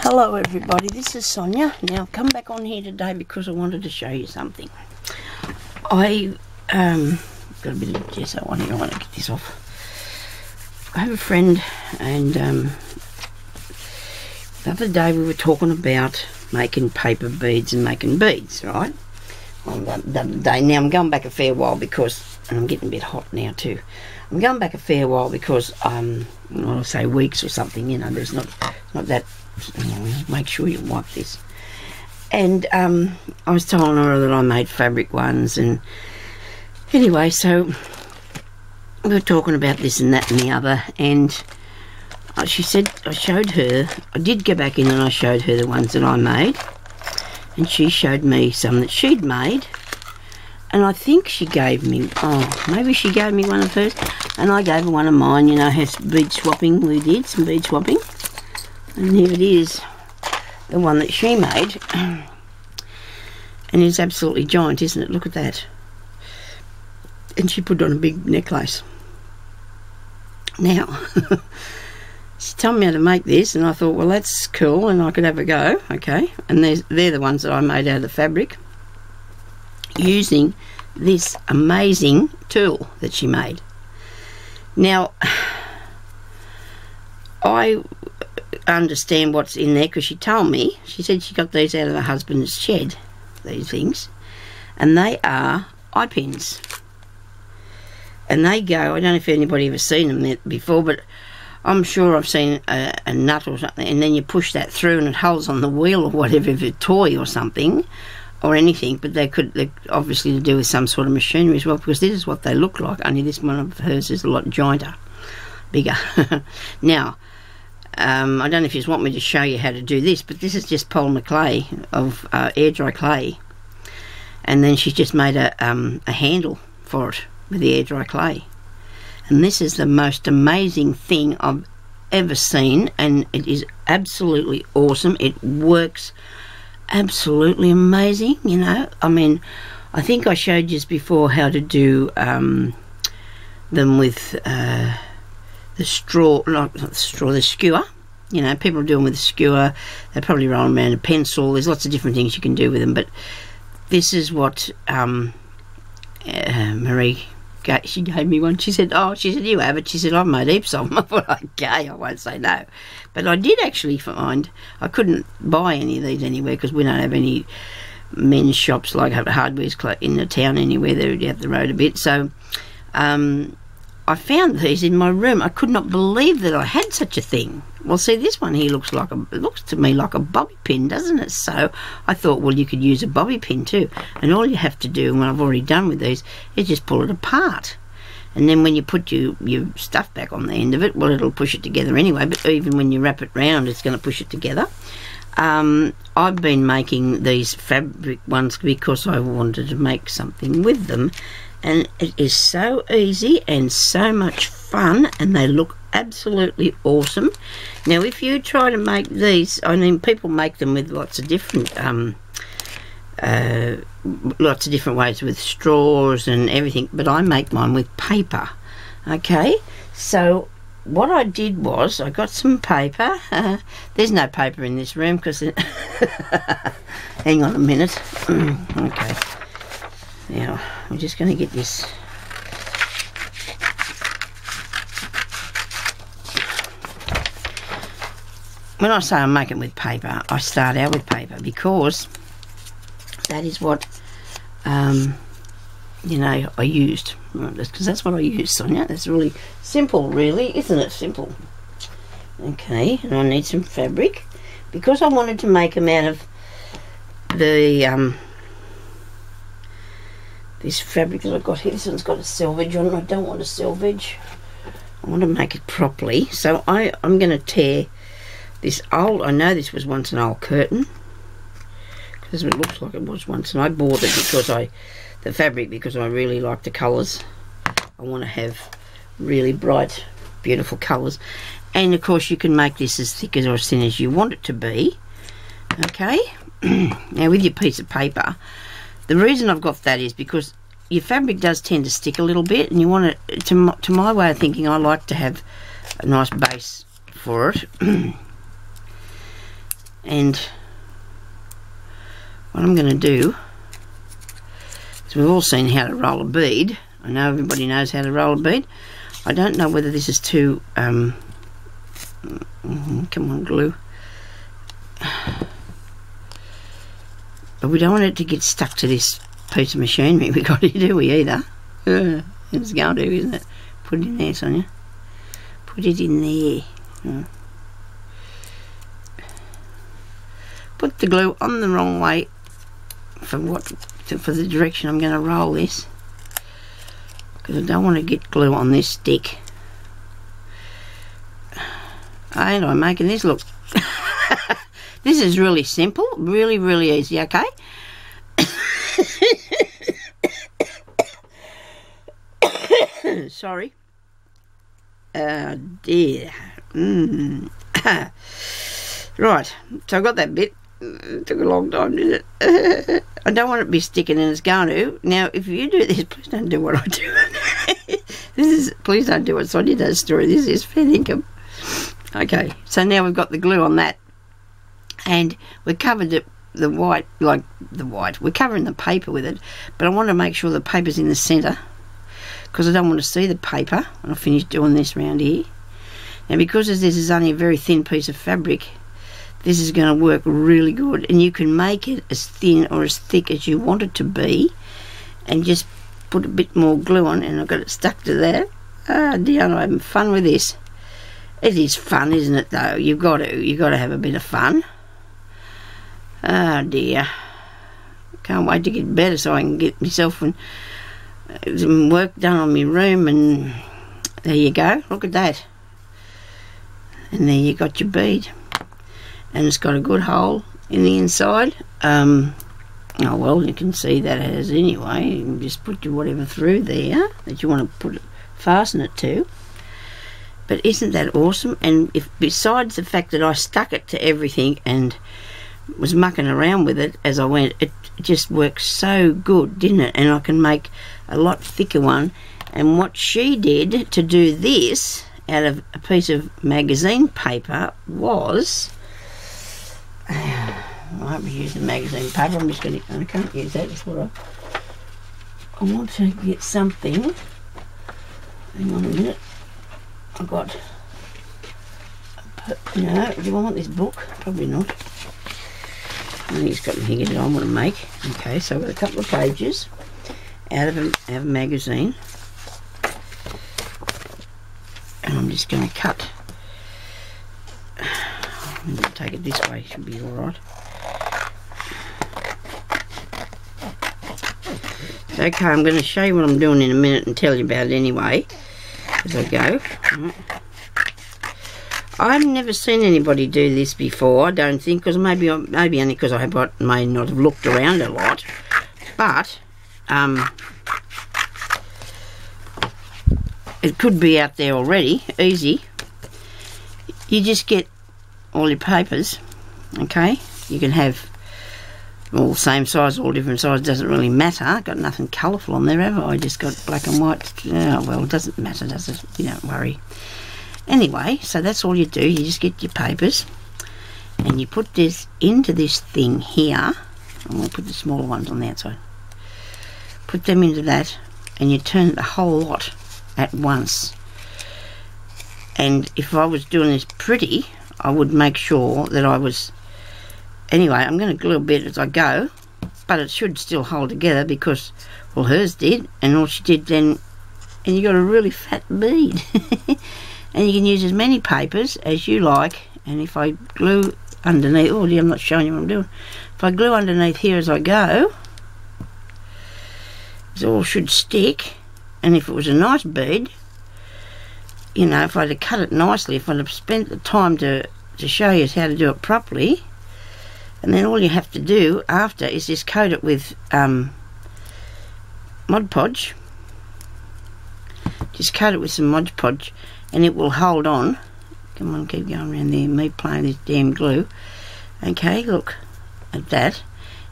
Hello everybody, this is Sonia. Now I've come back on here today because I wanted to show you something. I got a bit of gesso on here. I want to get this off. I have a friend, and the other day we were talking about making paper beads and making beads, right? On the other day. Now I'm going back a fair while because, and I'm getting a bit hot now too. I'm going back a fair while because I'll say weeks or something. You know, there's not that. Make sure you wipe this. And I was telling her that I made fabric ones, and anyway, so we were talking about this and that and the other, and she said, I showed her, I did go back in and I showed her the ones that I made, and she showed me some that she'd made, and I think she gave me, maybe she gave me one of hers, and I gave her one of mine. You know, has bead swapping, we did some bead swapping. And here it is, the one that she made. And it's absolutely giant, isn't it? Look at that. And she put on a big necklace. Now, she told me how to make this, and I thought, well, that's cool, and I could have a go, okay? And they're the ones that I made out of the fabric, using this amazing tool that she made. Now, I understand what's in there because she told me. She said she got these out of her husband's shed, these things, and they are eye pins, and they go, I don't know if anybody ever seen them before, but I'm sure I've seen a nut or something, and then you push that through and it holds on the wheel or whatever, if it's a toy or something or anything. But they're obviously to do with some sort of machinery as well, because this is what they look like, only this one of hers is a lot gianter, bigger. Now, I don't know if you just want me to show you how to do this, but this is just polymer clay of air dry clay, and then she's just made a handle for it with the air dry clay, and this is the most amazing thing I've ever seen, and it is absolutely awesome. It works absolutely amazing. You know, I mean, I think I showed you before how to do them with the straw, not the straw, the skewer. You know, people do them with a skewer. They probably roll them around a pencil. There's lots of different things you can do with them, but this is what Marie, she gave me one. She said, you have it. She said, I've made heaps of them. I thought, okay, I won't say no. But I did actually find, I couldn't buy any of these anywhere because we don't have any men's shops like hardware's in the town anywhere. They're out the road a bit. So I found these in my room. I could not believe that I had such a thing. Well, see, this one here looks to me like a bobby pin, doesn't it? So I thought, well, you could use a bobby pin too. And all you have to do, and what I've already done with these, is just pull it apart. And then when you put your stuff back on the end of it, well, it'll push it together anyway. But even when you wrap it round, it's going to push it together. I've been making these fabric ones because I wanted to make something with them. And it is so easy and so much fun, and they look absolutely awesome. Now, if you try to make these, I mean, people make them with lots of different ways, with straws and everything, but I make mine with paper. Okay, so what I did was I got some paper. There's no paper in this room because hang on a minute. Okay. Now, I'm just going to get this. When I say I'm making with paper, I start out with paper because that is what, you know, I used. Because that's what I used, Sonia. That's really simple, really, isn't it? Simple. Okay, and I need some fabric because I wanted to make them out of the this fabric that I've got here. This one's got a selvage on it. I don't want a selvage. I want to make it properly. So I'm going to tear this old, I know this was once an old curtain, because it looks like it was once, and I bought it because the fabric, because I really like the colours. I want to have really bright, beautiful colours. And of course you can make this as thick or as thin as you want it to be. Okay, now with your piece of paper, the reason I've got that is because your fabric does tend to stick a little bit, and you want it, to my way of thinking, I like to have a nice base for it. And what I'm going to do is, we've all seen how to roll a bead. I know everybody knows how to roll a bead. I don't know whether this is too come on, glue. But we don't want it to get stuck to this piece of machinery we got here, do we, either? It's going to, isn't it? Put it in there, Sonia. Put it in there. Put the glue on the wrong way for the direction I'm going to roll this, because I don't want to get glue on this stick. Ain't I making this look? This is really simple, really, really easy, okay? Sorry. Dear. Right, so I got that bit. It took a long time, didn't it? I don't want it to be sticking, and it's going to. Now, if you do this, please don't do what I do. Please don't do what Sonia does, story. This is fair income. Okay, so now we've got the glue on that, and we've covered the white, we're covering the paper with it, but I want to make sure the paper's in the centre, because I don't want to see the paper when I finish doing this round here. Now, because this is only a very thin piece of fabric, this is going to work really good, and you can make it as thin or as thick as you want it to be, and just put a bit more glue on, and I've got it stuck to that. Ah dear, I'm having fun with this. It is fun, isn't it, though? You've got to have a bit of fun. Oh dear, can't wait to get better so I can get myself some work done on my room. And there you go, look at that, and there you got your bead, and it's got a good hole in the inside. Oh well, you can see that it has anyway. You can just put your whatever through there that you want to fasten it to. But isn't that awesome? And if, besides the fact that I stuck it to everything and was mucking around with it as I went, it just works so good, didn't it? And I can make a lot thicker one. And what she did to do this out of a piece of magazine paper was, I won't be using magazine paper, I'm just going to, I can't use that, that's what I want to get something. Hang on a minute. I've got, no, do I want this book? Probably not. I think it's got anything in it I want to make. Okay, so I've got a couple of pages out of a magazine, and I'm just going to cut. I'm going to take it this way, should be alright. Okay, I'm going to show you what I'm doing in a minute and tell you about it anyway as I go. I've never seen anybody do this before, I don't think, because maybe only because I may not have looked around a lot, but it could be out there already, easy. You just get all your papers, okay? You can have all the same size, all different sizes, doesn't really matter. Got nothing colourful on there, have I? Just got black and white. Oh, well, it doesn't matter, does it? You don't worry. Anyway, so that's all you do. You just get your papers and you put this into this thing here. I'm going to put the smaller ones on the outside. Put them into that, and you turn the whole lot at once. And if I was doing this pretty, I would make sure that I was... Anyway, I'm going to glue a bit as I go, but it should still hold together because, well, hers did, and all she did then, and you got a really fat bead. And you can use as many papers as you like, and if I glue underneath, oh dear, I'm not showing you what I'm doing. If I glue underneath here as I go, it all should stick. And if it was a nice bead, you know, if I'd have cut it nicely, if I'd have spent the time to show you how to do it properly, and then all you have to do after is just coat it with Mod Podge. Just coat it with some Mod Podge, and it will hold on. Come on, keep going around there, me playing this damn glue. Okay, look at that.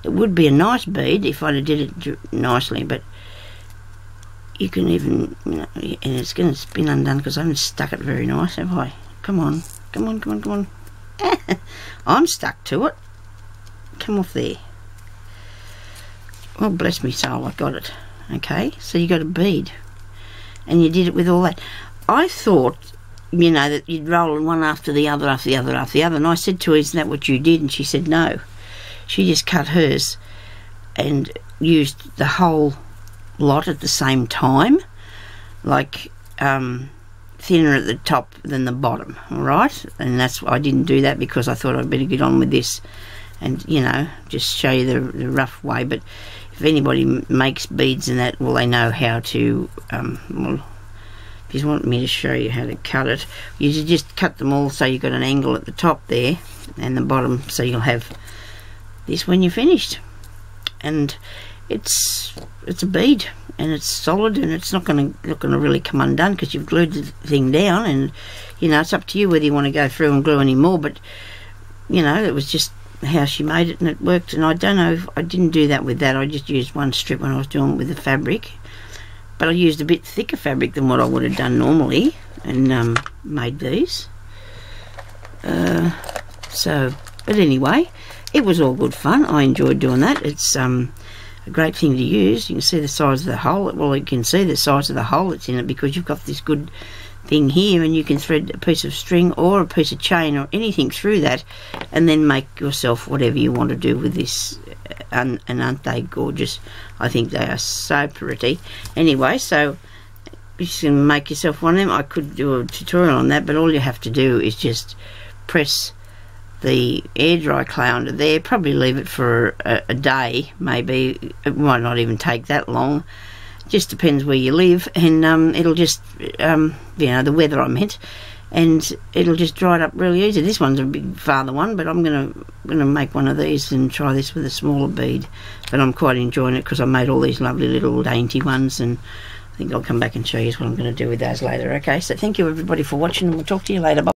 It would be a nice bead if I'd have did it nicely, but you can even, you know, and it's going to spin undone because I haven't stuck it very nice, have I? Come on, come on, come on, come on. I'm stuck to it. Come off there. Oh, bless me soul, I got it. Okay, so you got a bead. And you did it with all that. I thought, you know, that you'd roll it one after the other, after the other, after the other. And I said to her, isn't that what you did? And she said, no. She just cut hers and used the whole lot at the same time. Like, thinner at the top than the bottom, all right? And that's, I didn't do that because I thought I'd better get on with this and, you know, just show you the rough way. But if anybody makes beads and that, well, they know how to, well, if you want me to show you how to cut it, you just cut them all so you've got an angle at the top there and the bottom, so you'll have this when you're finished. And it's a bead, and it's solid, and it's not going to really come undone because you've glued the thing down. And you know, it's up to you whether you want to go through and glue any more. But you know, it was just how she made it, and it worked. And I don't know if I didn't do that with that. I just used one strip when I was doing it with the fabric, but I used a bit thicker fabric than what I would have done normally, and made these. But anyway, it was all good fun. I enjoyed doing that. It's a great thing to use. You can see the size of the hole. Well, you can see the size of the hole that's in it because you've got this good thing here, and you can thread a piece of string or a piece of chain or anything through that, and then make yourself whatever you want to do with this. And aren't they gorgeous? I think they are so pretty. Anyway, so you can make yourself one of them. I could do a tutorial on that, but all you have to do is just press the air dry clay under there, probably leave it for a day, maybe. It might not even take that long, just depends where you live, and it'll just you know, the weather I meant, and it'll just dry it up really easy. This one's a big farther one, but I'm gonna make one of these and try this with a smaller bead. But I'm quite enjoying it because I made all these lovely little dainty ones, and I think I'll come back and show you what I'm going to do with those later. Okay, so thank you everybody for watching, and we'll talk to you later. Bye.